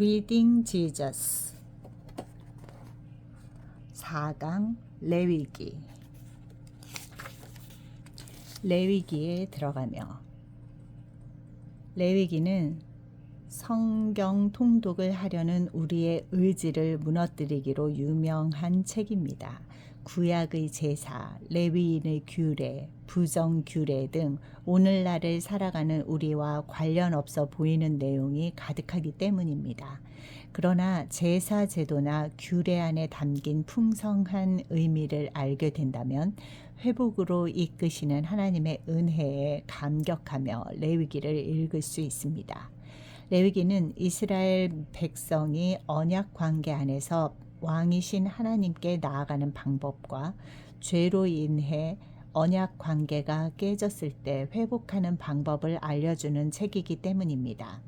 Reading Jesus 4강 레위기. 레위기에 들어가며. 레위기는 성경 통독을 하려는 우리의 의지를 무너뜨리기로 유명한 책입니다. 구약의 제사, 레위인의 규례, 부정 규례 등 오늘날을 살아가는 우리와 관련 없어 보이는 내용이 가득하기 때문입니다. 그러나 제사 제도나 규례 안에 담긴 풍성한 의미를 알게 된다면 회복으로 이끄시는 하나님의 은혜에 감격하며 레위기를 읽을 수 있습니다. 레위기는 이스라엘 백성이 언약 관계 안에서 왕이신 하나님께 나아가는 방법과 죄로 인해 언약 관계가 깨졌을 때 회복하는 방법을 알려주는 책이기 때문입니다.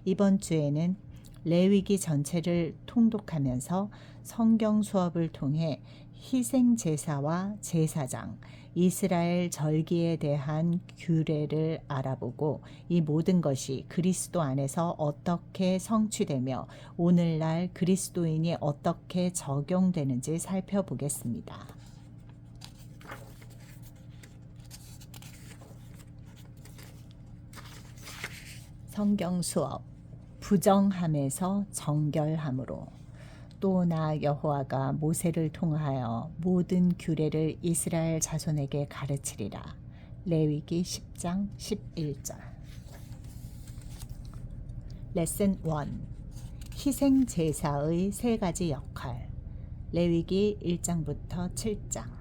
이번 주에는 레위기 전체를 통독하면서 성경 수업을 통해 희생 제사와 제사장, 이스라엘 절기에 대한 규례를 알아보고 이 모든 것이 그리스도 안에서 어떻게 성취되며 오늘날 그리스도인이 어떻게 적용되는지 살펴보겠습니다. 성경 수업. 부정함에서 정결함으로. 또 나 여호와가 모세를 통하여 모든 규례를 이스라엘 자손에게 가르치리라. 레위기 10장 11절. 레슨 1. 희생 제사의 세 가지 역할. 레위기 1장부터 7장.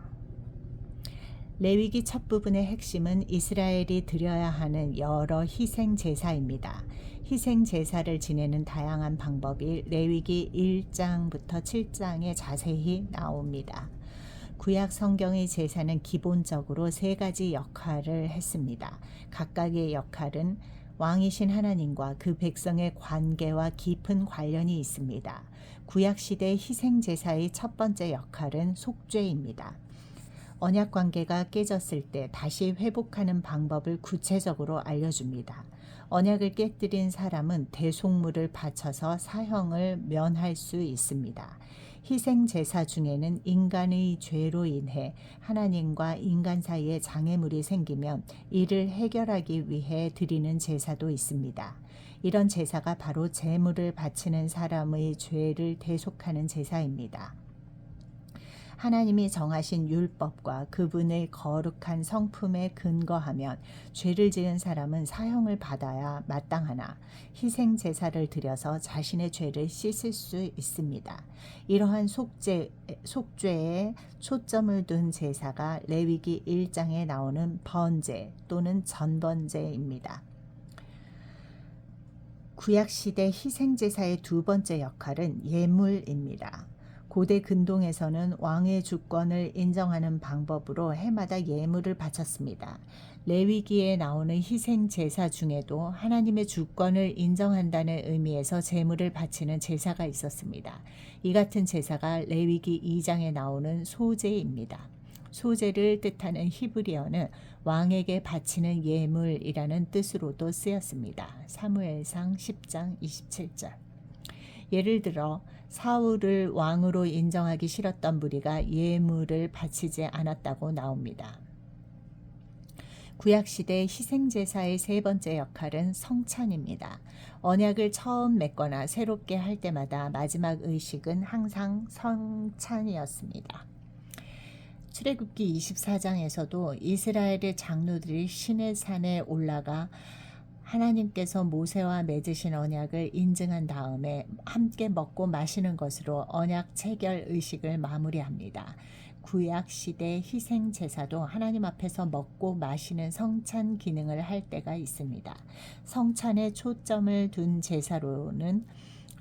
레위기 첫 부분의 핵심은 이스라엘이 드려야 하는 여러 희생 제사입니다. 희생 제사를 지내는 다양한 방법이 레위기 1장부터 7장에 자세히 나옵니다. 구약 성경의 제사는 기본적으로 세 가지 역할을 했습니다. 각각의 역할은 왕이신 하나님과 그 백성의 관계와 깊은 관련이 있습니다. 구약 시대 희생 제사의 첫 번째 역할은 속죄입니다. 언약 관계가 깨졌을 때 다시 회복하는 방법을 구체적으로 알려줍니다. 언약을 깨뜨린 사람은 대속물을 바쳐서 사형을 면할 수 있습니다. 희생 제사 중에는 인간의 죄로 인해 하나님과 인간 사이에 장애물이 생기면 이를 해결하기 위해 드리는 제사도 있습니다. 이런 제사가 바로 제물을 바치는 사람의 죄를 대속하는 제사입니다. 하나님이 정하신 율법과 그분의 거룩한 성품에 근거하면 죄를 지은 사람은 사형을 받아야 마땅하나 희생 제사를 드려서 자신의 죄를 씻을 수 있습니다. 이러한 속죄에 초점을 둔 제사가 레위기 1장에 나오는 번제 또는 전번제입니다. 구약시대 희생제사의 두 번째 역할은 예물입니다. 고대 근동에서는 왕의 주권을 인정하는 방법으로 해마다 예물을 바쳤습니다. 레위기에 나오는 희생 제사 중에도 하나님의 주권을 인정한다는 의미에서 제물을 바치는 제사가 있었습니다. 이 같은 제사가 레위기 2장에 나오는 소제입니다. 소제를 뜻하는 히브리어는 왕에게 바치는 예물이라는 뜻으로도 쓰였습니다. 사무엘상 10장 27절. 예를 들어 사울을 왕으로 인정하기 싫었던 무리가 예물을 바치지 않았다고 나옵니다. 구약시대 희생제사의 세 번째 역할은 성찬입니다. 언약을 처음 맺거나 새롭게 할 때마다 마지막 의식은 항상 성찬이었습니다. 출애굽기 24장에서도 이스라엘의 장로들이 시내 산에 올라가 하나님께서 모세와 맺으신 언약을 인증한 다음에 함께 먹고 마시는 것으로 언약 체결 의식을 마무리합니다. 구약 시대 희생 제사도 하나님 앞에서 먹고 마시는 성찬 기능을 할 때가 있습니다. 성찬에 초점을 둔 제사로는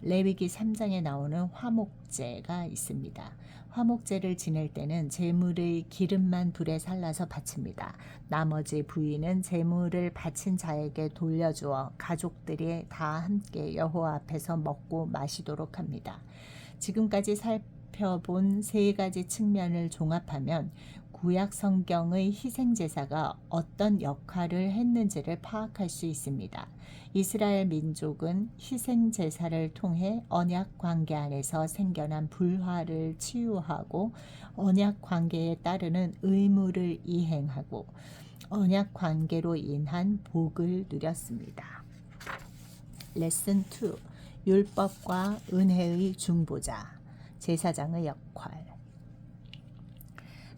레위기 3장에 나오는 화목제가 있습니다. 화목제를 지낼 때는 제물의 기름만 불에 살라서 바칩니다. 나머지 부위는 제물을 바친 자에게 돌려주어 가족들이 다 함께 여호와 앞에서 먹고 마시도록 합니다. 지금까지 살펴본 세 가지 측면을 종합하면 구약 성경의 희생제사가 어떤 역할을 했는지를 파악할 수 있습니다. 이스라엘 민족은 희생제사를 통해 언약 관계 안에서 생겨난 불화를 치유하고 언약 관계에 따르는 의무를 이행하고 언약 관계로 인한 복을 누렸습니다. 레슨 2. 율법과 은혜의 중보자, 제사장의 역할.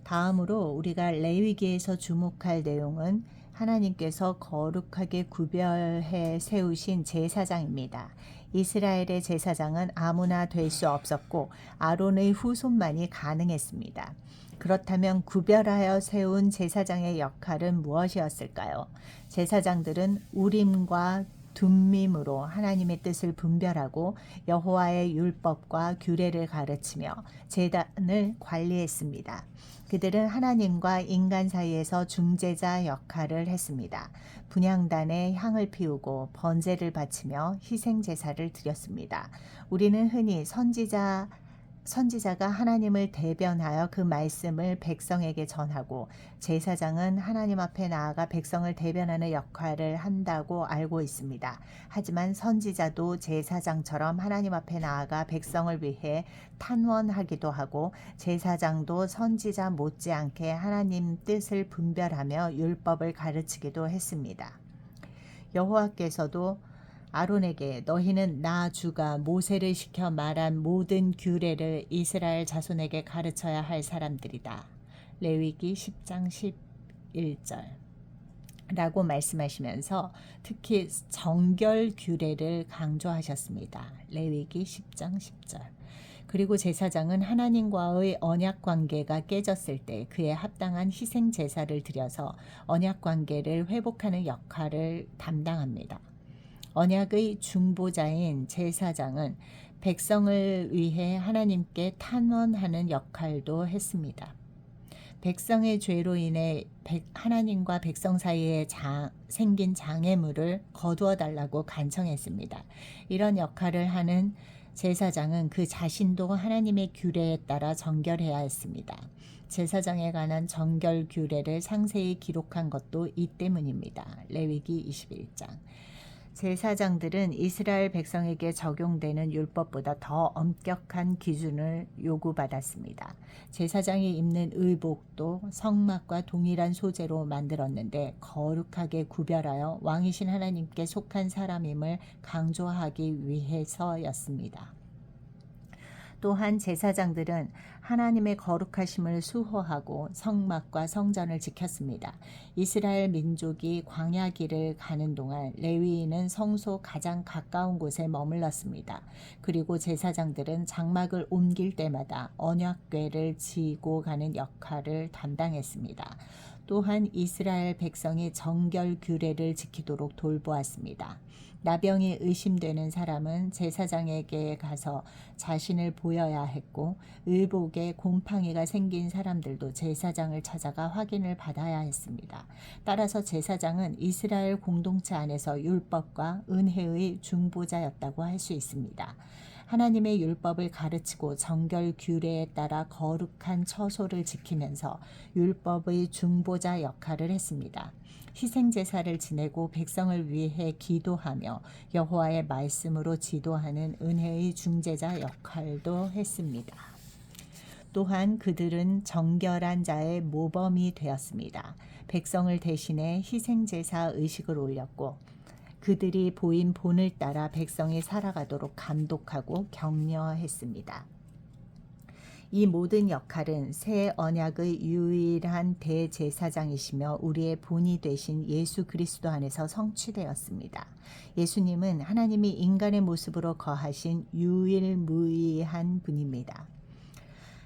다음으로 우리가 레위기에서 주목할 내용은 하나님께서 거룩하게 구별해 세우신 제사장입니다. 이스라엘의 제사장은 아무나 될 수 없었고 아론의 후손만이 가능했습니다. 그렇다면 구별하여 세운 제사장의 역할은 무엇이었을까요? 제사장들은 우림과 둠밈으로 하나님의 뜻을 분별하고 여호와의 율법과 규례를 가르치며 제단을 관리했습니다. 그들은 하나님과 인간 사이에서 중재자 역할을 했습니다. 분향단에 향을 피우고 번제를 바치며 희생 제사를 드렸습니다. 우리는 흔히 선지자가 하나님을 대변하여 그 말씀을 백성에게 전하고 제사장은 하나님 앞에 나아가 백성을 대변하는 역할을 한다고 알고 있습니다. 하지만 선지자도 제사장처럼 하나님 앞에 나아가 백성을 위해 탄원하기도 하고 제사장도 선지자 못지않게 하나님 뜻을 분별하며 율법을 가르치기도 했습니다. 여호와께서도 아론에게 너희는 나 주가 모세를 시켜 말한 모든 규례를 이스라엘 자손에게 가르쳐야 할 사람들이다. 레위기 10장 11절 라고 말씀하시면서 특히 정결 규례를 강조하셨습니다. 레위기 10장 10절. 그리고 제사장은 하나님과의 언약 관계가 깨졌을 때 그에 합당한 희생 제사를 드려서 언약 관계를 회복하는 역할을 담당합니다. 언약의 중보자인 제사장은 백성을 위해 하나님께 탄원하는 역할도 했습니다. 백성의 죄로 인해 하나님과 백성 사이에 생긴 장애물을 거두어 달라고 간청했습니다. 이런 역할을 하는 제사장은 그 자신도 하나님의 규례에 따라 정결해야 했습니다. 제사장에 관한 정결 규례를 상세히 기록한 것도 이 때문입니다. 레위기 21장. 제사장들은 이스라엘 백성에게 적용되는 율법보다 더 엄격한 기준을 요구받았습니다. 제사장이 입는 의복도 성막과 동일한 소재로 만들었는데 거룩하게 구별하여 왕이신 하나님께 속한 사람임을 강조하기 위해서였습니다. 또한 제사장들은 하나님의 거룩하심을 수호하고 성막과 성전을 지켰습니다. 이스라엘 민족이 광야 길을 가는 동안 레위인은 성소 가장 가까운 곳에 머물렀습니다. 그리고 제사장들은 장막을 옮길 때마다 언약궤를 지고 가는 역할을 담당했습니다. 또한 이스라엘 백성이 정결 규례를 지키도록 돌보았습니다. 나병이 의심되는 사람은 제사장에게 가서 자신을 보여야 했고 의복에 곰팡이가 생긴 사람들도 제사장을 찾아가 확인을 받아야 했습니다. 따라서 제사장은 이스라엘 공동체 안에서 율법과 은혜의 중보자였다고 할 수 있습니다. 하나님의 율법을 가르치고 정결 규례에 따라 거룩한 처소를 지키면서 율법의 중보자 역할을 했습니다. 희생제사를 지내고 백성을 위해 기도하며 여호와의 말씀으로 지도하는 은혜의 중재자 역할도 했습니다. 또한 그들은 정결한 자의 모범이 되었습니다. 백성을 대신해 희생제사 의식을 올렸고 그들이 보인 본을 따라 백성이 살아가도록 감독하고 격려했습니다. 이 모든 역할은 새 언약의 유일한 대제사장이시며 우리의 본이 되신 예수 그리스도 안에서 성취되었습니다. 예수님은 하나님이 인간의 모습으로 거하신 유일무이한 분입니다.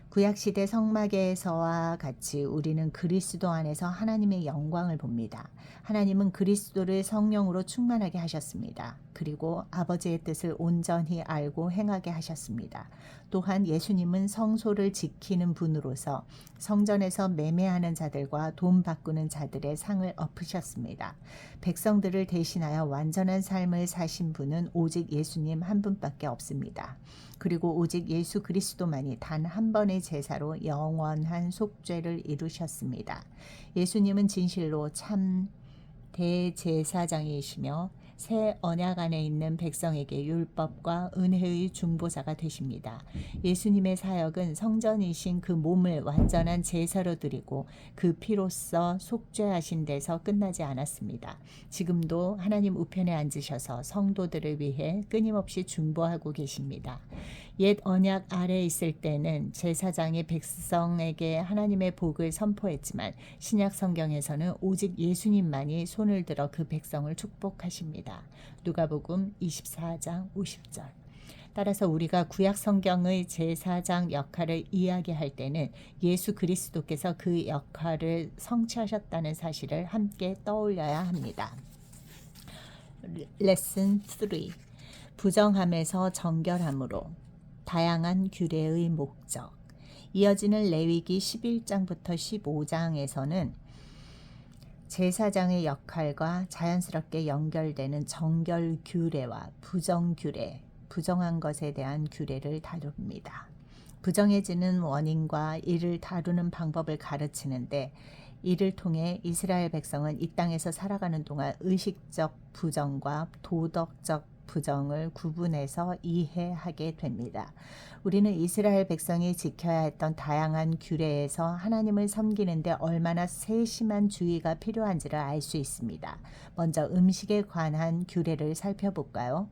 구약시대 성막에서와 같이 우리는 그리스도 안에서 하나님의 영광을 봅니다. 하나님은 그리스도를 성령으로 충만하게 하셨습니다. 그리고 아버지의 뜻을 온전히 알고 행하게 하셨습니다. 또한 예수님은 성소를 지키는 분으로서 성전에서 매매하는 자들과 돈 바꾸는 자들의 상을 엎으셨습니다. 백성들을 대신하여 완전한 삶을 사신 분은 오직 예수님 한 분밖에 없습니다. 그리고 오직 예수 그리스도만이 단 한 번의 제사로 영원한 속죄를 이루셨습니다. 예수님은 진실로 참 대제사장이시며 새 언약 안에 있는 백성에게 율법과 은혜의 중보자가 되십니다. 예수님의 사역은 성전이신 그 몸을 완전한 제사로 드리고 그 피로써 속죄하신 데서 끝나지 않았습니다. 지금도 하나님 우편에 앉으셔서 성도들을 위해 끊임없이 중보하고 계십니다. 옛 언약 아래 있을 때는 제사장이 백성에게 하나님의 복을 선포했지만 신약 성경에서는 오직 예수님만이 손을 들어 그 백성을 축복하십니다. 누가복음 24장 50절. 따라서 우리가 구약 성경의 제사장 역할을 이야기할 때는 예수 그리스도께서 그 역할을 성취하셨다는 사실을 함께 떠올려야 합니다. 레슨 3. 부정함에서 정결함으로 다양한 규례의 목적. 이어지는 레위기 11장부터 15장에서는 제사장의 역할과 자연스럽게 연결되는 정결 규례와 부정 규례, 부정한 것에 대한 규례를 다룹니다. 부정해지는 원인과 이를 다루는 방법을 가르치는데 이를 통해 이스라엘 백성은 이 땅에서 살아가는 동안 의식적 부정과 도덕적 부정을 구분해서 이해하게 됩니다. 우리는 이스라엘 백성이 지켜야 했던 다양한 규례에서 하나님을 섬기는데 얼마나 세심한 주의가 필요한지를 알 수 있습니다. 먼저 음식에 관한 규례를 살펴볼까요?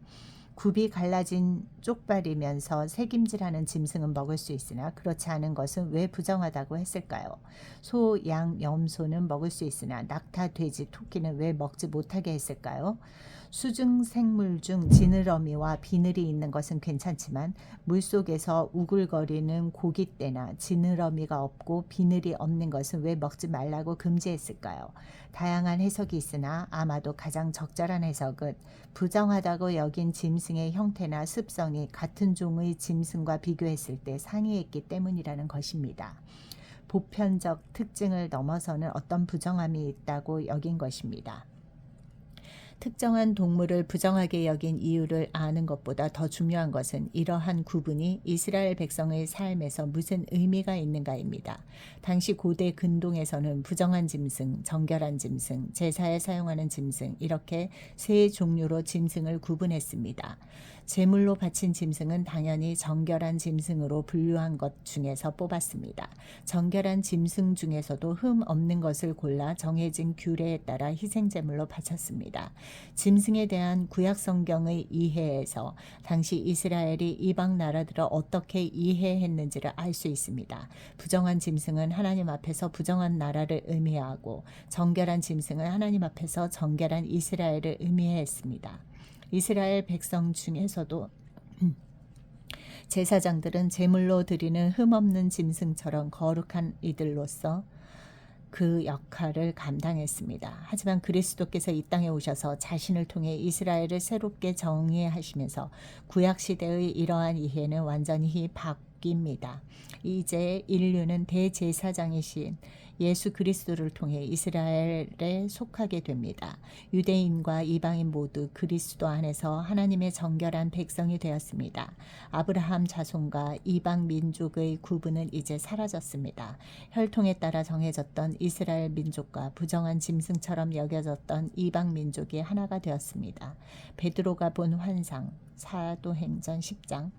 굽이 갈라진 쪽발이면서 새김질하는 짐승은 먹을 수 있으나 그렇지 않은 것은 왜 부정하다고 했을까요? 소, 양, 염소는 먹을 수 있으나 낙타, 돼지, 토끼는 왜 먹지 못하게 했을까요? 수중 생물 중 지느러미와 비늘이 있는 것은 괜찮지만 물속에서 우글거리는 고깃대나 지느러미가 없고 비늘이 없는 것은 왜 먹지 말라고 금지했을까요? 다양한 해석이 있으나 아마도 가장 적절한 해석은 부정하다고 여긴 짐승의 형태나 습성이 같은 종의 짐승과 비교했을 때 상이했기 때문이라는 것입니다. 보편적 특징을 넘어서는 어떤 부정함이 있다고 여긴 것입니다. 특정한 동물을 부정하게 여긴 이유를 아는 것보다 더 중요한 것은 이러한 구분이 이스라엘 백성의 삶에서 무슨 의미가 있는가입니다. 당시 고대 근동에서는 부정한 짐승, 정결한 짐승, 제사에 사용하는 짐승 이렇게 세 종류로 짐승을 구분했습니다. 제물로 바친 짐승은 당연히 정결한 짐승으로 분류한 것 중에서 뽑았습니다. 정결한 짐승 중에서도 흠 없는 것을 골라 정해진 규례에 따라 희생제물로 바쳤습니다. 짐승에 대한 구약 성경의 이해에서 당시 이스라엘이 이방 나라들을 어떻게 이해했는지를 알 수 있습니다. 부정한 짐승은 하나님 앞에서 부정한 나라를 의미하고 정결한 짐승은 하나님 앞에서 정결한 이스라엘을 의미했습니다. 이스라엘 백성 중에서도 제사장들은 제물로 드리는 흠없는 짐승처럼 거룩한 이들로서 그 역할을 감당했습니다. 하지만 그리스도께서 이 땅에 오셔서 자신을 통해 이스라엘을 새롭게 정의하시면서 구약시대의 이러한 이해는 완전히 바뀝니다. 이제 인류는 대제사장이신 예수 그리스도를 통해 이스라엘에 속하게 됩니다. 유대인과 이방인 모두 그리스도 안에서 하나님의 정결한 백성이 되었습니다. 아브라함 자손과 이방 민족의 구분은 이제 사라졌습니다. 혈통에 따라 정해졌던 이스라엘 민족과 부정한 짐승처럼 여겨졌던 이방 민족이 하나가 되었습니다. 베드로가 본 환상, 사도행전 10장.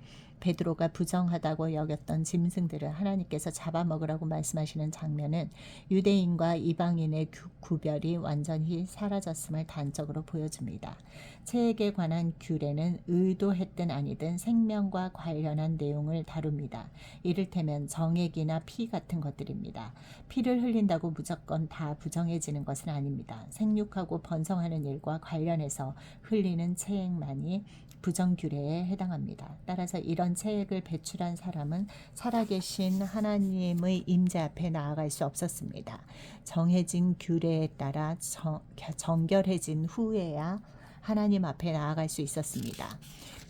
베드로가 부정하다고 여겼던 짐승들을 하나님께서 잡아먹으라고 말씀하시는 장면은 유대인과 이방인의 구별이 완전히 사라졌음을 단적으로 보여줍니다. 체액에 관한 규례는 의도했든 아니든 생명과 관련한 내용을 다룹니다. 이를테면 정액이나 피 같은 것들입니다. 피를 흘린다고 무조건 다 부정해지는 것은 아닙니다. 생육하고 번성하는 일과 관련해서 흘리는 체액만이 부정규례에 해당합니다. 따라서 이런 체액을 배출한 사람은 살아계신 하나님의 임재 앞에 나아갈 수 없었습니다. 정해진 규례에 따라 정결해진 후에야 하나님 앞에 나아갈 수 있었습니다.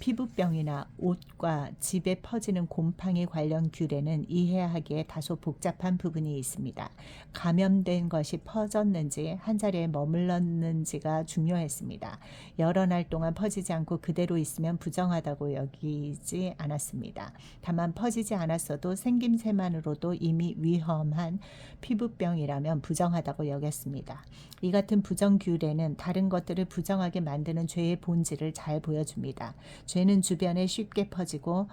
피부병이나 옷과 집에 퍼지는 곰팡이 관련 규례는 이해하기에 다소 복잡한 부분이 있습니다. 감염된 것이 퍼졌는지 한 자리에 머물렀는지가 중요했습니다. 여러 날 동안 퍼지지 않고 그대로 있으면 부정하다고 여기지 않았습니다. 다만 퍼지지 않았어도 생김새만으로도 이미 위험한 피부병이라면 부정하다고 여겼습니다. 이 같은 부정 규례는 다른 것들을 부정하게 만드는 죄의 본질을 잘 보여줍니다. 죄는 주변에 쉽게 퍼지고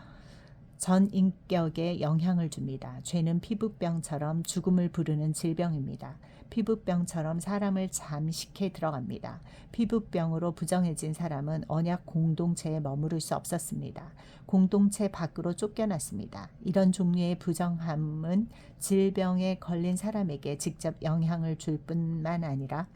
전 인격에 영향을 줍니다. 죄는 피부병처럼 죽음을 부르는 질병입니다. 피부병처럼 사람을 잠식해 들어갑니다. 피부병으로 부정해진 사람은 언약 공동체에 머무를 수 없었습니다. 공동체 밖으로 쫓겨났습니다. 이런 종류의 부정함은 질병에 걸린 사람에게 직접 영향을 줄 뿐만 아니라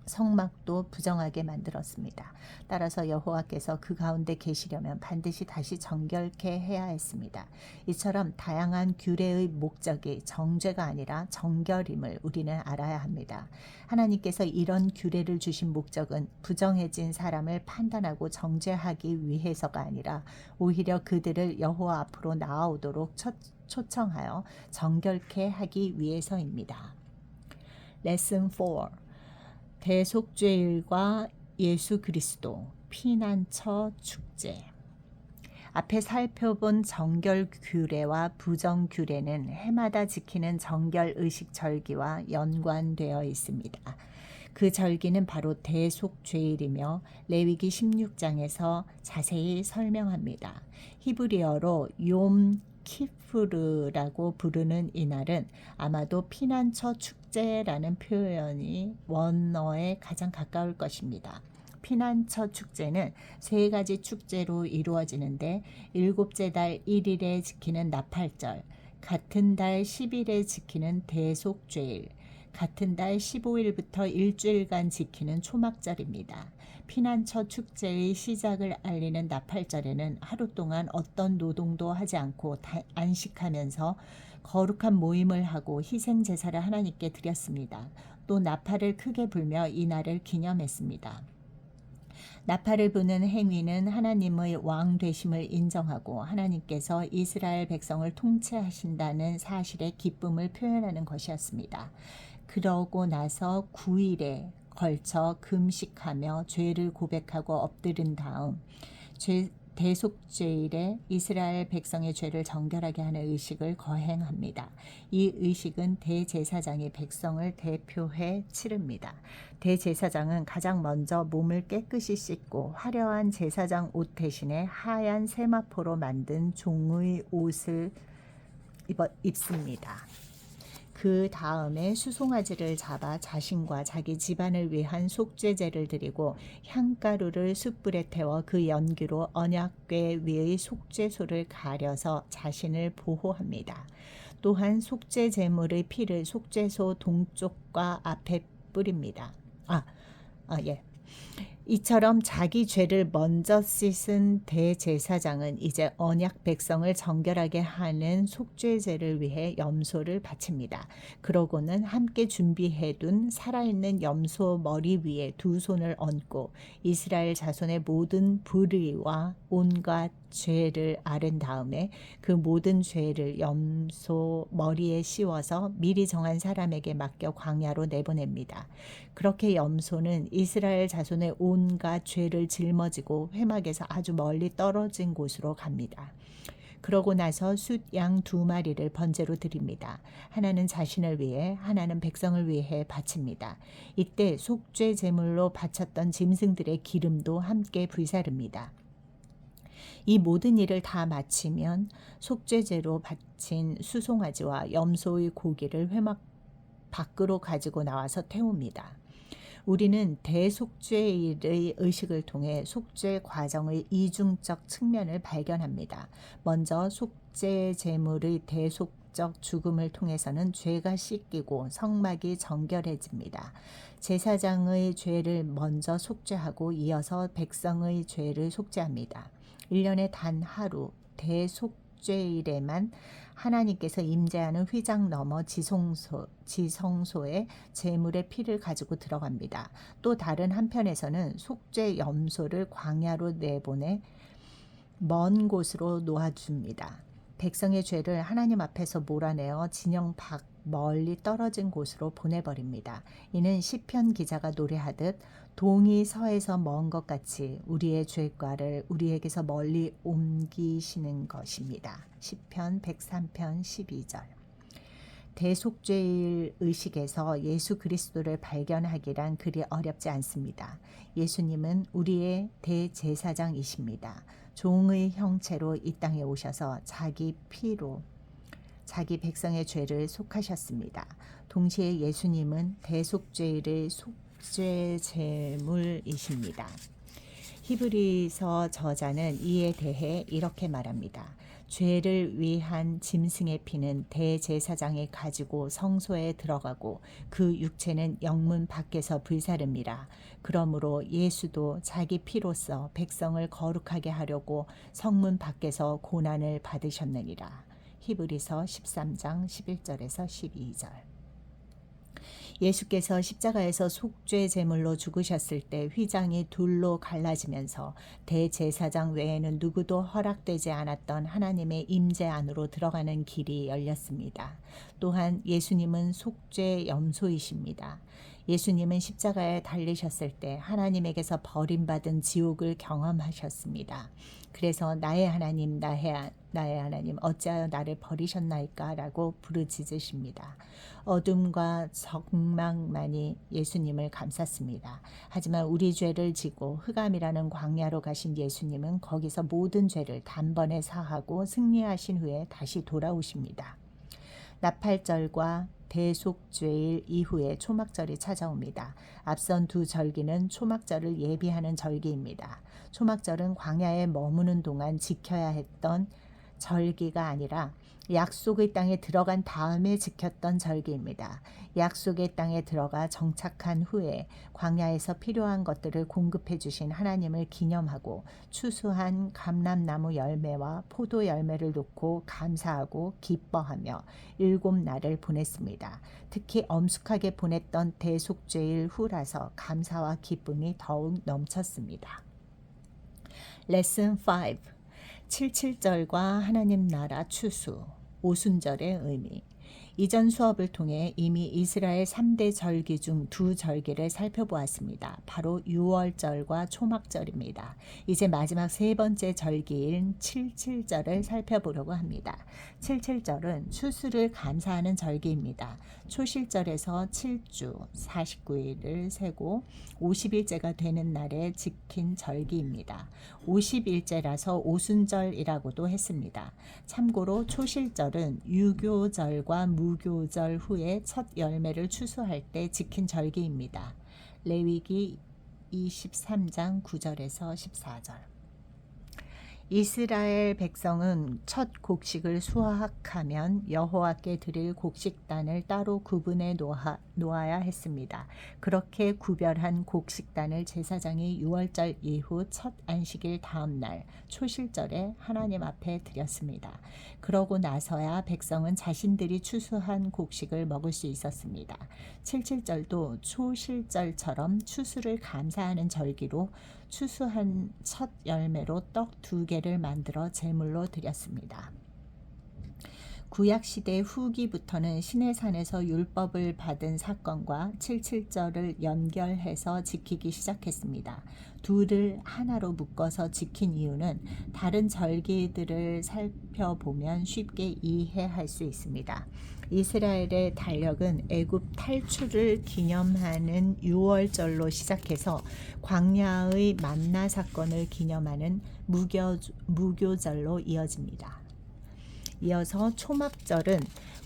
성막도 부정하게 만들었습니다. 따라서 여호와께서 그 가운데 계시려면 반드시 다시 정결케 해야 했습니다. 이처럼 다양한 규례의 목적이 정죄가 아니라 정결임을 우리는 알아야 합니다. 하나님께서 이런 규례를 주신 목적은 부정해진 사람을 판단하고 정죄하기 위해서가 아니라 오히려 그들을 여호와 앞으로 나아오도록 초청하여 정결케 하기 위해서입니다. 레슨 4. 대속죄일과 예수 그리스도 피난처 축제. 앞에 살펴본 정결 규례와 부정 규례는 해마다 지키는 정결 의식 절기와 연관되어 있습니다. 그 절기는 바로 대속죄일이며 레위기 16장에서 자세히 설명합니다. 히브리어로 욤 키프르라고 부르는 이날은 아마도 피난처 축제라는 표현이 원어에 가장 가까울 것입니다. 피난처 축제는 세 가지 축제로 이루어지는데 일곱째 달 1일에 지키는 나팔절, 같은 달 10일에 지키는 대속죄일, 같은 달 15일부터 일주일간 지키는 초막절입니다. 피난처 축제의 시작을 알리는 나팔절에는 하루 동안 어떤 노동도 하지 않고 안식하면서 거룩한 모임을 하고 희생 제사를 하나님께 드렸습니다. 또 나팔을 크게 불며 이 날을 기념했습니다. 나팔을 부는 행위는 하나님의 왕 되심을 인정하고 하나님께서 이스라엘 백성을 통치하신다는 사실의 기쁨을 표현하는 것이었습니다. 그러고 나서 9일에 걸쳐 금식하며 죄를 고백하고 엎드린 다음 대속죄일에 이스라엘 백성의 죄를 정결하게 하는 의식을 거행합니다. 이 의식은 대제사장이 백성을 대표해 치릅니다. 대제사장은 가장 먼저 몸을 깨끗이 씻고 화려한 제사장 옷 대신에 하얀 세마포로 만든 종의 옷을 입습니다. 그 다음에 수송아지를 잡아 자신과 자기 집안을 위한 속죄제를 드리고 향가루를 숯불에 태워 그 연기로 언약궤 위의 속죄소를 가려서 자신을 보호합니다. 또한 속죄 제물의 피를 속죄소 동쪽과 앞에 뿌립니다. 이처럼 자기 죄를 먼저 씻은 대제사장은 이제 언약 백성을 정결하게 하는 속죄제를 위해 염소를 바칩니다. 그러고는 함께 준비해둔 살아있는 염소 머리 위에 두 손을 얹고 이스라엘 자손의 모든 불의와 온갖 죄를 앓은 다음에 그 모든 죄를 염소 머리에 씌워서 미리 정한 사람에게 맡겨 광야로 내보냅니다. 그렇게 염소는 이스라엘 자손의 온갖 죄를 짊어지고 회막에서 아주 멀리 떨어진 곳으로 갑니다. 그러고 나서 숫양 2마리를 번제로 드립니다. 하나는 자신을 위해, 하나는 백성을 위해 바칩니다. 이때 속죄 제물로 바쳤던 짐승들의 기름도 함께 불사릅니다. 이 모든 일을 다 마치면 속죄제로 바친 수송아지와 염소의 고기를 회막 밖으로 가지고 나와서 태웁니다. 우리는 대속죄일의 의식을 통해 속죄 과정의 이중적 측면을 발견합니다. 먼저 속죄 제물의 대속적 죽음을 통해서는 죄가 씻기고 성막이 정결해집니다. 제사장의 죄를 먼저 속죄하고 이어서 백성의 죄를 속죄합니다. 1년에 단 하루 대속죄 속죄일에만 하나님께서 임재하는 휘장 너머 지성소에 제물의 피를 가지고 들어갑니다. 또 다른 한편에서는 속죄 염소를 광야로 내보내 먼 곳으로 놓아줍니다. 백성의 죄를 하나님 앞에서 몰아내어 진영 밖 멀리 떨어진 곳으로 보내버립니다. 이는 시편 기자가 노래하듯 동이 서에서 먼 것 같이 우리의 죄과를 우리에게서 멀리 옮기시는 것입니다. 시편 103편 12절. 대속죄일 의식에서 예수 그리스도를 발견하기란 그리 어렵지 않습니다. 예수님은 우리의 대제사장이십니다. 종의 형체로 이 땅에 오셔서 자기 피로 자기 백성의 죄를 속하셨습니다. 동시에 예수님은 대속죄일의 속죄 제물이십니다. 히브리서 저자는 이에 대해 이렇게 말합니다. 죄를 위한 짐승의 피는 대제사장이 가지고 성소에 들어가고 그 육체는 영문 밖에서 불사릅니다. 그러므로 예수도 자기 피로써 백성을 거룩하게 하려고 성문 밖에서 고난을 받으셨느니라. 히브리서 13장 11절에서 12절. 예수께서 십자가에서 속죄 제물로 죽으셨을 때 휘장이 둘로 갈라지면서 대제사장 외에는 누구도 허락되지 않았던 하나님의 임재 안으로 들어가는 길이 열렸습니다. 또한 예수님은 속죄 염소이십니다. 예수님은 십자가에 달리셨을 때 하나님에게서 버림받은 지옥을 경험하셨습니다. 그래서 나의 하나님, 나의 하나님 어찌하여 나를 버리셨나이까 라고 부르짖으십니다. 어둠과 적망만이 예수님을 감쌌습니다. 하지만 우리 죄를 지고 흑암이라는 광야로 가신 예수님은 거기서 모든 죄를 단번에 사하고 승리하신 후에 다시 돌아오십니다. 나팔절과 대속죄일 이후에 초막절이 찾아옵니다. 앞선 두 절기는 초막절을 예비하는 절기입니다. 초막절은 광야에 머무는 동안 지켜야 했던 절기가 아니라 약속의 땅에 들어간 다음에 지켰던 절기입니다. 약속의 땅에 들어가 정착한 후에 광야에서 필요한 것들을 공급해 주신 하나님을 기념하고 추수한 감람나무 열매와 포도 열매를 놓고 감사하고 기뻐하며 7날을 보냈습니다. 특히 엄숙하게 보냈던 대속죄일 후라서 감사와 기쁨이 더욱 넘쳤습니다. 레슨 5. 77절과 하나님 나라 추수, 오순절의 의미. 이전 수업을 통해 이미 이스라엘 3대 절기 중 2절기를 살펴보았습니다. 바로 유월절과 초막절입니다. 이제 마지막 세 번째 절기인 77절을 살펴보려고 합니다. 77절은 추수를 감사하는 절기입니다. 초실절에서 7주 49일을 세고 50일째가 되는 날에 지킨 절기입니다. 50일째라서 오순절이라고도 했습니다. 참고로 초실절은 유교절과 무교절 후에 첫 열매를 추수할 때 지킨 절기입니다. 레위기 23장 9절에서 14절. 이스라엘 백성은 첫 곡식을 수확하면 여호와께 드릴 곡식단을 따로 구분해 놓아야 했습니다. 그렇게 구별한 곡식단을 제사장이 유월절 이후 첫 안식일 다음 날 초실절에 하나님 앞에 드렸습니다. 그러고 나서야 백성은 자신들이 추수한 곡식을 먹을 수 있었습니다. 77절도 초실절처럼 추수를 감사하는 절기로 추수한 첫 열매로 떡 2개를 만들어 제물로 드렸습니다. 구약시대 후기부터는 시내산에서 율법을 받은 사건과 77절을 연결해서 지키기 시작했습니다. 둘을 하나로 묶어서 지킨 이유는 다른 절기들을 살펴보면 쉽게 이해할 수 있습니다. 이스라엘의 달력은 애굽 탈출을 기념하는 유월절로 시작해서 광야의 만나 사건을 기념하는 무교절로 이어집니다. 이어서 초막절은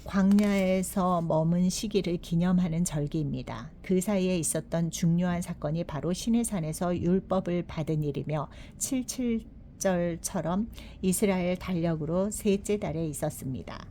광야에서 머문 시기를 기념하는 절기입니다. 그 사이에 있었던 중요한 사건이 바로 시내산에서 율법을 받은 일이며 77절처럼 이스라엘 달력으로 셋째 달에 있었습니다.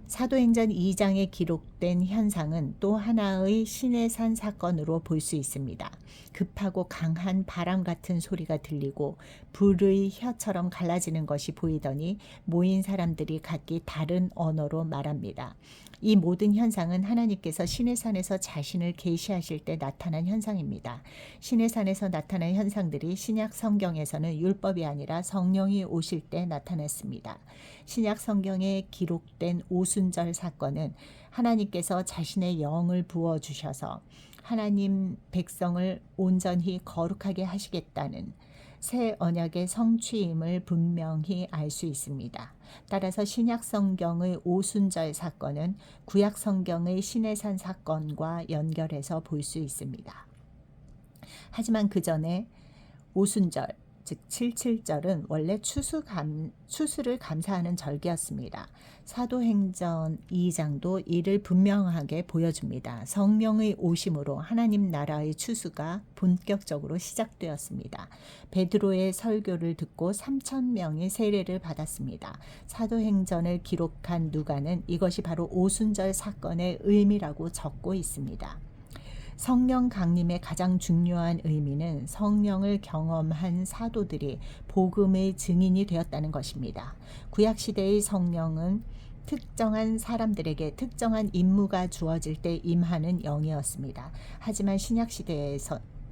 사도행전 2장에 기록된 현상은 또 하나의 시내산 사건으로 볼 수 있습니다. 급하고 강한 바람 같은 소리가 들리고 불의 혀처럼 갈라지는 것이 보이더니 모인 사람들이 각기 다른 언어로 말합니다. 이 모든 현상은 하나님께서 시내산에서 자신을 계시하실 때 나타난 현상입니다. 시내산에서 나타난 현상들이 신약 성경에서는 율법이 아니라 성령이 오실 때 나타났습니다. 신약 성경에 기록된 오순절 사건은 하나님께서 자신의 영을 부어주셔서 하나님 백성을 온전히 거룩하게 하시겠다는 새 언약의 성취임을 분명히 알 수 있습니다. 따라서 신약 성경의 오순절 사건은 구약 성경의 시내산 사건과 연결해서 볼 수 있습니다. 하지만 그 전에 오순절, 즉 77절은 원래 추수를 감사하는 절기였습니다. 사도행전 2장도 이를 분명하게 보여줍니다. 성령의 오심으로 하나님 나라의 추수가 본격적으로 시작되었습니다. 베드로의 설교를 듣고 3,000명이 세례를 받았습니다. 사도행전을 기록한 누가는 이것이 바로 오순절 사건의 의미라고 적고 있습니다. 성령 강림의 가장 중요한 의미는 성령을 경험한 사도들이 복음의 증인이 되었다는 것입니다. 구약시대의 성령은 특정한 사람들에게 특정한 임무가 주어질 때 임하는 영이었습니다. 하지만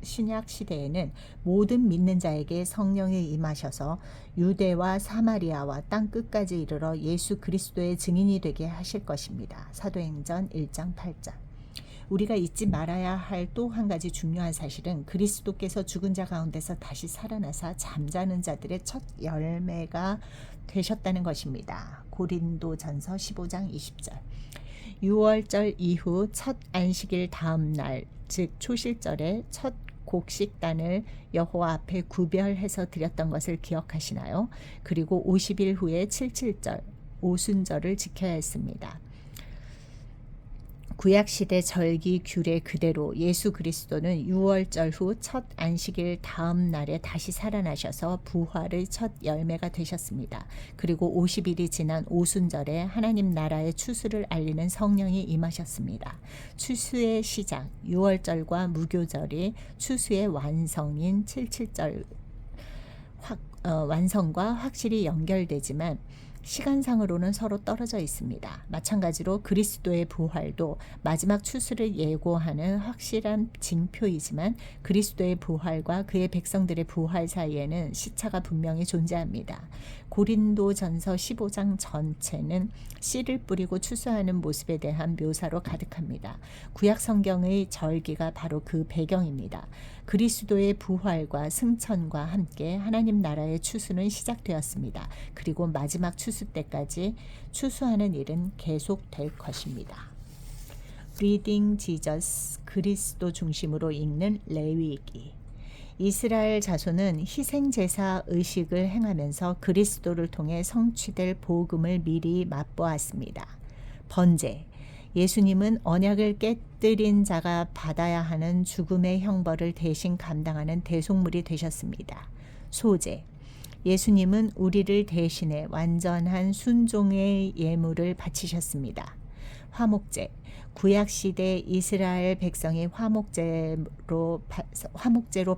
신약시대에는 모든 믿는 자에게 성령이 임하셔서 유대와 사마리아와 땅 끝까지 이르러 예수 그리스도의 증인이 되게 하실 것입니다. 사도행전 1장 8절. 우리가 잊지 말아야 할 또 한 가지 중요한 사실은 그리스도께서 죽은 자 가운데서 다시 살아나사 잠자는 자들의 첫 열매가 되셨다는 것입니다. 고린도전서 15장 20절. 6월절 이후 첫 안식일 다음 날, 즉 초실절에 첫 곡식단을 여호와 앞에 구별해서 드렸던 것을 기억하시나요? 그리고 50일 후에 77절, 오순절을 지켜야 했습니다. 구약시대 절기 규례 그대로 예수 그리스도는 6월절 후 첫 안식일 다음 날에 다시 살아나셔서 부활의 첫 열매가 되셨습니다. 그리고 50일이 지난 오순절에 하나님 나라의 추수를 알리는 성령이 임하셨습니다. 추수의 시작 6월절과 무교절이 추수의 완성인 77절 완성과 확실히 연결되지만 시간상으로는 서로 떨어져 있습니다. 마찬가지로 그리스도의 부활도 마지막 추수를 예고하는 확실한 징표이지만 그리스도의 부활과 그의 백성들의 부활 사이에는 시차가 분명히 존재합니다. 고린도전서 15장 전체는 씨를 뿌리고 추수하는 모습에 대한 묘사로 가득합니다. 구약 성경의 절기가 바로 그 배경입니다. 그리스도의 부활과 승천과 함께 하나님 나라의 추수는 시작되었습니다. 그리고 마지막 추수 때까지 추수하는 일은 계속될 것입니다. Reading Jesus, 그리스도 중심으로 읽는 레위기. 이스라엘 자손은 희생제사 의식을 행하면서 그리스도를 통해 성취될 복음을 미리 맛보았습니다. 번제, 예수님은 언약을 깨뜨린 자가 받아야 하는 죽음의 형벌을 대신 감당하는 대속물이 되셨습니다. 소제, 예수님은 우리를 대신해 완전한 순종의 예물을 바치셨습니다. 화목제, 구약시대 이스라엘 백성이 화목제로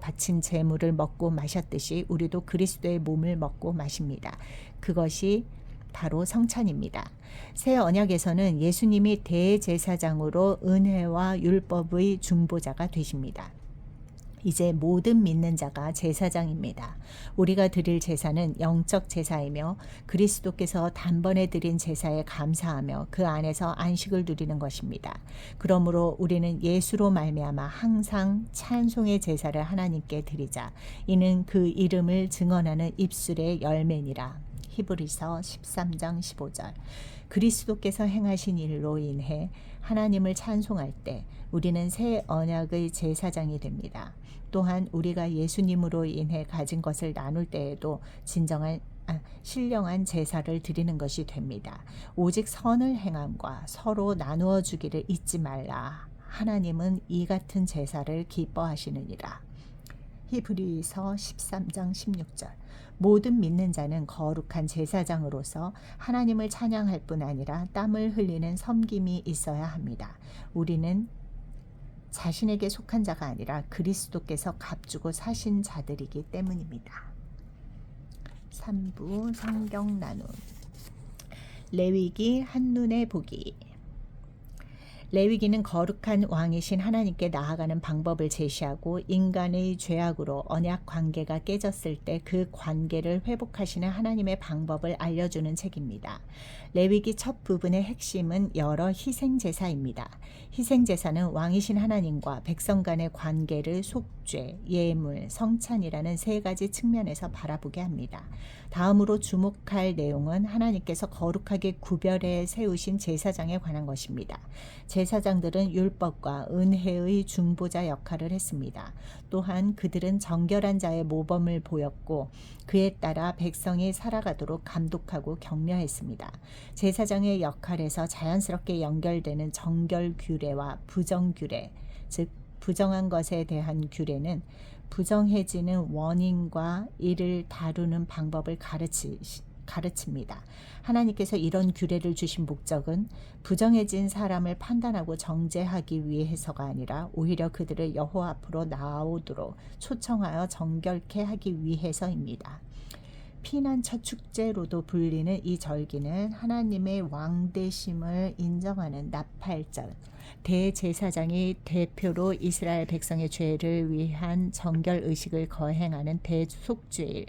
바친 제물을 먹고 마셨듯이 우리도 그리스도의 몸을 먹고 마십니다. 그것이 바로 성찬입니다. 새 언약에서는 예수님이 대제사장으로 은혜와 율법의 중보자가 되십니다. 이제 모든 믿는 자가 제사장입니다. 우리가 드릴 제사는 영적 제사이며 그리스도께서 단번에 드린 제사에 감사하며 그 안에서 안식을 누리는 것입니다. 그러므로 우리는 예수로 말미암아 항상 찬송의 제사를 하나님께 드리자. 이는 그 이름을 증언하는 입술의 열매니라. 히브리서 13장 15절. 그리스도께서 행하신 일로 인해 하나님을 찬송할 때 우리는 새 언약의 제사장이 됩니다. 또한 우리가 예수님으로 인해 가진 것을 나눌 때에도 신령한 제사를 드리는 것이 됩니다. 오직 선을 행함과 서로 나누어 주기를 잊지 말라. 하나님은 이 같은 제사를 기뻐하시느니라. 히브리서 13장 16절. 모든 믿는 자는 거룩한 제사장으로서 하나님을 찬양할 뿐 아니라 땀을 흘리는 섬김이 있어야 합니다. 우리는 자신에게 속한 자가 아니라 그리스도께서 값주고 사신 자들이기 때문입니다. 3부 성경 나눔. 레위기 한눈에 보기. 레위기는 거룩한 왕이신 하나님께 나아가는 방법을 제시하고 인간의 죄악으로 언약 관계가 깨졌을 때 그 관계를 회복하시는 하나님의 방법을 알려주는 책입니다. 레위기 첫 부분의 핵심은 여러 희생제사입니다. 희생제사는 왕이신 하나님과 백성 간의 관계를 속죄, 예물, 성찬이라는 세 가지 측면에서 바라보게 합니다. 다음으로 주목할 내용은 하나님께서 거룩하게 구별해 세우신 제사장에 관한 것입니다. 제사장들은 율법과 은혜의 중보자 역할을 했습니다. 또한 그들은 정결한 자의 모범을 보였고 그에 따라 백성이 살아가도록 감독하고 격려했습니다. 제사장의 역할에서 자연스럽게 연결되는 정결 규례와 부정 규례, 즉 부정한 것에 대한 규례는 부정해지는 원인과 이를 다루는 방법을 가르칩니다. 하나님께서 이런 규례를 주신 목적은 부정해진 사람을 판단하고 정죄하기 위해서가 아니라 오히려 그들을 여호와 앞으로 나오도록 초청하여 정결케 하기 위해서입니다. 피난 첫 축제로도 불리는 이 절기는 하나님의 왕되심을 인정하는 나팔절, 대제사장이 대표로 이스라엘 백성의 죄를 위한 정결 의식을 거행하는 대속죄일,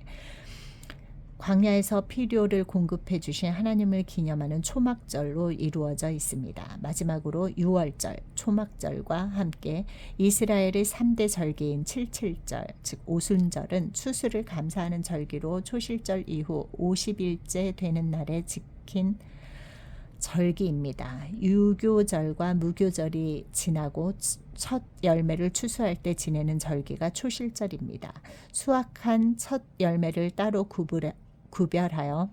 광야에서 필요를 공급해 주신 하나님을 기념하는 초막절로 이루어져 있습니다. 마지막으로 유월절, 초막절과 함께 이스라엘의 3대 절기인 칠칠절, 즉 오순절은 추수를 감사하는 절기로 초실절 이후 50일째 되는 날에 지킨 절기입니다. 유교절과 무교절이 지나고 첫 열매를 추수할 때 지내는 절기가 초실절입니다. 수확한 첫 열매를 따로 구별하여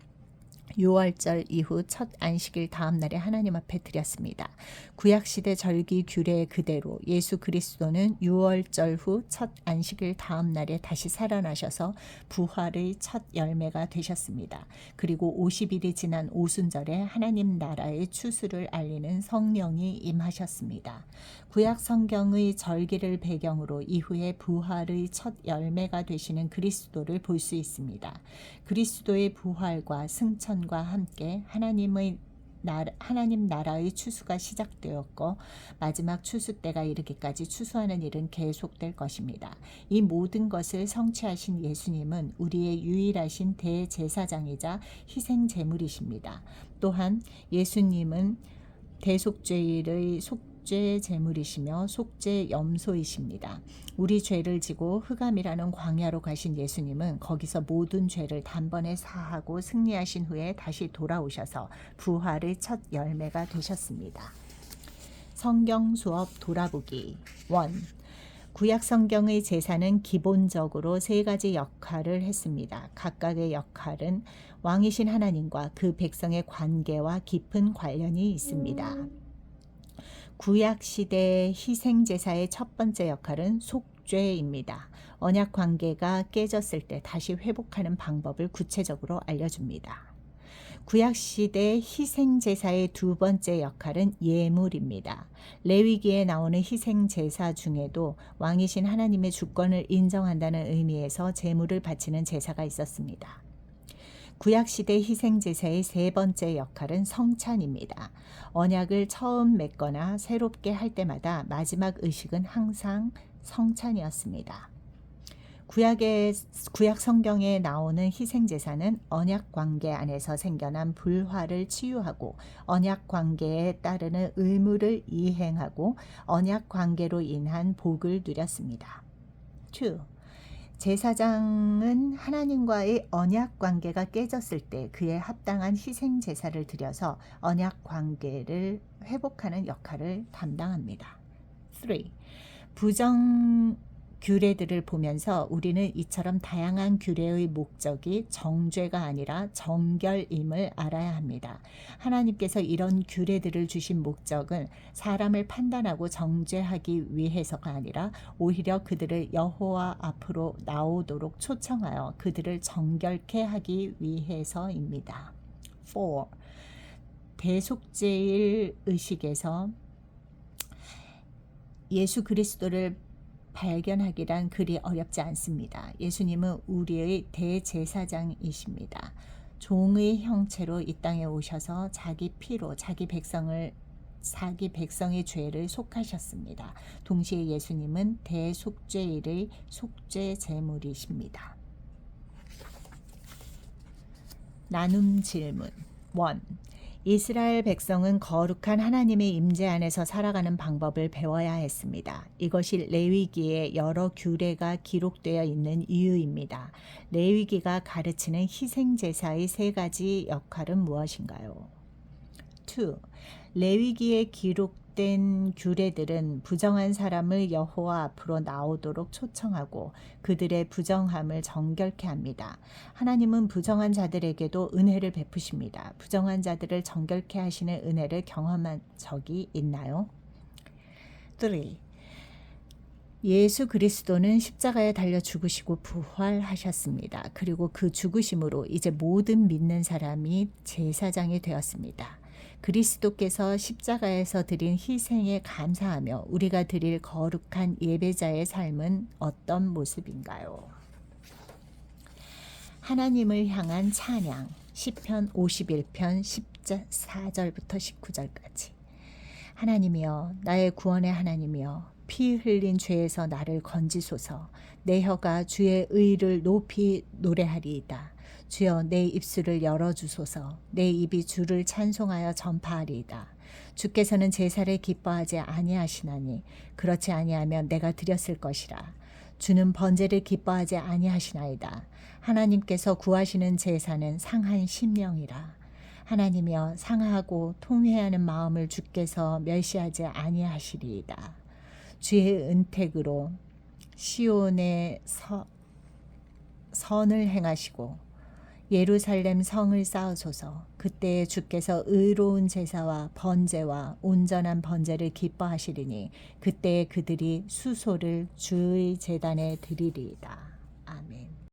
6월절 이후 첫 안식일 다음 날에 하나님 앞에 드렸습니다. 구약시대 절기 규례 그대로 예수 그리스도는 6월절 후 첫 안식일 다음 날에 다시 살아나셔서 부활의 첫 열매가 되셨습니다. 그리고 50일이 지난 오순절에 하나님 나라의 추수를 알리는 성령이 임하셨습니다. 구약 성경의 절기를 배경으로 이후에 부활의 첫 열매가 되시는 그리스도를 볼 수 있습니다. 그리스도의 부활과 승천과 함께 하나님 나라의 추수가 시작되었고 마지막 추수 때가 이르기까지 추수하는 일은 계속될 것입니다. 이 모든 것을 성취하신 예수님은 우리의 유일하신 대제사장이자 희생 제물이십니다. 또한 예수님은 대속죄일의 속죄 제물이시며 속죄 염소이십니다. 우리 죄를 지고 흑암이라는 광야로 가신 예수님은 거기서 모든 죄를 단번에 사하고 승리하신 후에 다시 돌아오셔서 부활의 첫 열매가 되셨습니다. 성경 수업 돌아보기 1. 구약 성경의 제사는 기본적으로 세 가지 역할을 했습니다. 각각의 역할은 왕이신 하나님과 그 백성의 관계와 깊은 관련이 있습니다. 구약 시대 희생 제사의 첫 번째 역할은 속죄입니다. 언약 관계가 깨졌을 때 다시 회복하는 방법을 구체적으로 알려줍니다. 구약 시대 희생 제사의 두 번째 역할은 예물입니다. 레위기에 나오는 희생 제사 중에도 왕이신 하나님의 주권을 인정한다는 의미에서 제물을 바치는 제사가 있었습니다. 구약시대 희생제사의 세 번째 역할은 성찬입니다. 언약을 처음 맺거나 새롭게 할 때마다 마지막 의식은 항상 성찬이었습니다. 구약 성경에 나오는 희생제사는 언약 관계 안에서 생겨난 불화를 치유하고 언약 관계에 따르는 의무를 이행하고 언약 관계로 인한 복을 누렸습니다. 2. 제사장은 하나님과의 언약 관계가 깨졌을 때 그에 합당한 희생 제사를 드려서 언약 관계를 회복하는 역할을 담당합니다. 3. 부정 규례들을 보면서 우리는 이처럼 다양한 규례의 목적이 정죄가 아니라 정결임을 알아야 합니다. 하나님께서 이런 규례들을 주신 목적은 사람을 판단하고 정죄하기 위해서가 아니라 오히려 그들을 여호와 앞으로 나오도록 초청하여 그들을 정결케 하기 위해서입니다. 4. 대속죄일 의식에서 예수 그리스도를 발견하기란 그리 어렵지 않습니다. 예수님은 우리의 대제사장이십니다. 종의 형체로 이 땅에 오셔서 자기 피로 자기 백성의 죄를 속하셨습니다. 동시에 예수님은 대속죄일의 속죄 제물이십니다. 나눔 질문 1. 이스라엘 백성은 거룩한 하나님의 임재 안에서 살아가는 방법을 배워야 했습니다. 이것이 레위기에 여러 규례가 기록되어 있는 이유입니다. 레위기가 가르치는 희생제사의 3가지 역할은 무엇인가요? 2. 레위기에 기록된 규례들은 부정한 사람을 여호와 앞으로 나오도록 초청하고 그들의 부정함을 정결케 합니다. 하나님은 부정한 자들에게도 은혜를 베푸십니다. 부정한 자들을 정결케 하시는 은혜를 경험한 적이 있나요? 3. 예수 그리스도는 십자가에 달려 죽으시고 부활하셨습니다. 그리고 그 죽으심으로 이제 모든 믿는 사람이 제사장이 되었습니다. 그리스도께서 십자가에서 드린 희생에 감사하며 우리가 드릴 거룩한 예배자의 삶은 어떤 모습인가요? 하나님을 향한 찬양 시편 51편 14절부터 19절까지. 하나님이여, 나의 구원의 하나님이여, 피 흘린 죄에서 나를 건지소서. 내 혀가 주의 의를 높이 노래하리이다. 주여, 내 입술을 열어주소서. 내 입이 주를 찬송하여 전파하리이다. 주께서는 제사를 기뻐하지 아니하시나니 그렇지 아니하면 내가 드렸을 것이라. 주는 번제를 기뻐하지 아니하시나이다. 하나님께서 구하시는 제사는 상한 심령이라. 하나님이여, 상하고 통회하는 마음을 주께서 멸시하지 아니하시리이다. 주의 은택으로 시온의 선을 행하시고 예루살렘 성을 쌓으소서. 그때에 주께서 의로운 제사와 번제와 온전한 번제를 기뻐하시리니 그때에 그들이 수소를 주의 제단에 드리리이다. 아멘.